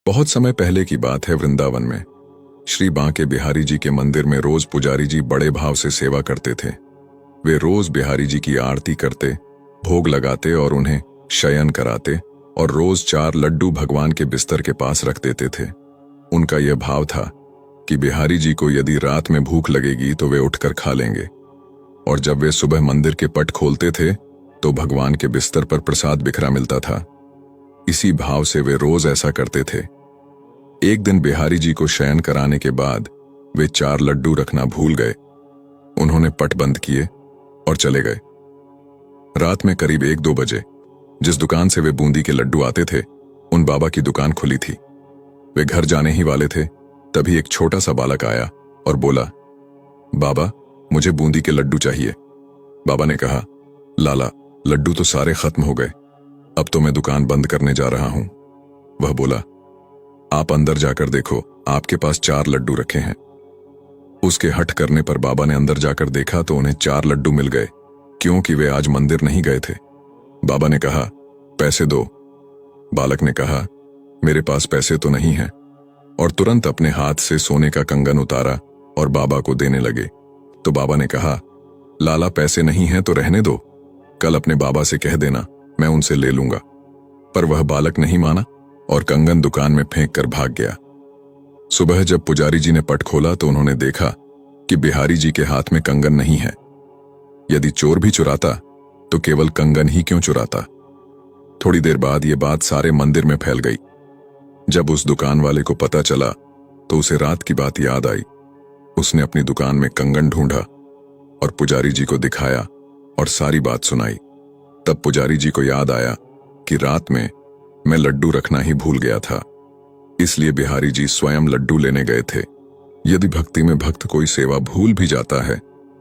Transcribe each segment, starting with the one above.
बहुत समय पहले की बात है। वृंदावन में श्री बांके बिहारी जी के मंदिर में रोज पुजारी जी बड़े भाव से सेवा करते थे। वे रोज बिहारी जी की आरती करते, भोग लगाते और उन्हें शयन कराते और रोज 4 लड्डू भगवान के बिस्तर के पास रख देते थे। उनका यह भाव था कि बिहारी जी को यदि रात में भूख लगेगी तो वे उठकर खा लेंगे, और जब वे सुबह मंदिर के पट खोलते थे तो भगवान के बिस्तर पर प्रसाद बिखरा मिलता था। इसी भाव से वे रोज ऐसा करते थे। एक दिन बिहारी जी को शयन कराने के बाद वे 4 लड्डू रखना भूल गए। उन्होंने पट बंद किए और चले गए। रात में करीब 1-2 बजे जिस दुकान से वे बूंदी के लड्डू आते थे, उन बाबा की दुकान खुली थी। वे घर जाने ही वाले थे, तभी एक छोटा सा बालक आया और बोला, बाबा, मुझे बूंदी के लड्डू चाहिए। बाबा ने कहा, लाला, लड्डू तो सारे खत्म हो गए, अब तो मैं दुकान बंद करने जा रहा हूं। वह बोला, आप अंदर जाकर देखो, आपके पास 4 लड्डू रखे हैं। उसके हट करने पर बाबा ने अंदर जाकर देखा तो उन्हें 4 लड्डू मिल गए, क्योंकि वे आज मंदिर नहीं गए थे। बाबा ने कहा, पैसे दो। बालक ने कहा, मेरे पास पैसे तो नहीं हैं, और तुरंत अपने हाथ से सोने का कंगन उतारा और बाबा को देने लगे। तो बाबा ने कहा, लाला, पैसे नहीं हैं तो रहने दो, कल अपने बाबा से कह देना, मैं उनसे ले लूंगा। पर वह बालक नहीं माना और कंगन दुकान में फेंक कर भाग गया। सुबह जब पुजारी जी ने पट खोला तो उन्होंने देखा कि बिहारी जी के हाथ में कंगन नहीं है। यदि चोर भी चुराता तो केवल कंगन ही क्यों चुराता। थोड़ी देर बाद ये बात सारे मंदिर में फैल गई। जब उस दुकान वाले को पता चला तो उसे रात की बात याद आई। उसने अपनी दुकान में कंगन ढूंढा और पुजारी जी को दिखाया और सारी बात सुनाई। तब पुजारी जी को याद आया कि रात में मैं लड्डू रखना ही भूल गया था, इसलिए बिहारी जी स्वयं लड्डू लेने गए थे। यदि भक्ति में भक्त कोई सेवा भूल भी जाता है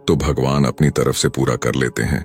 तो भगवान अपनी तरफ से पूरा कर लेते हैं।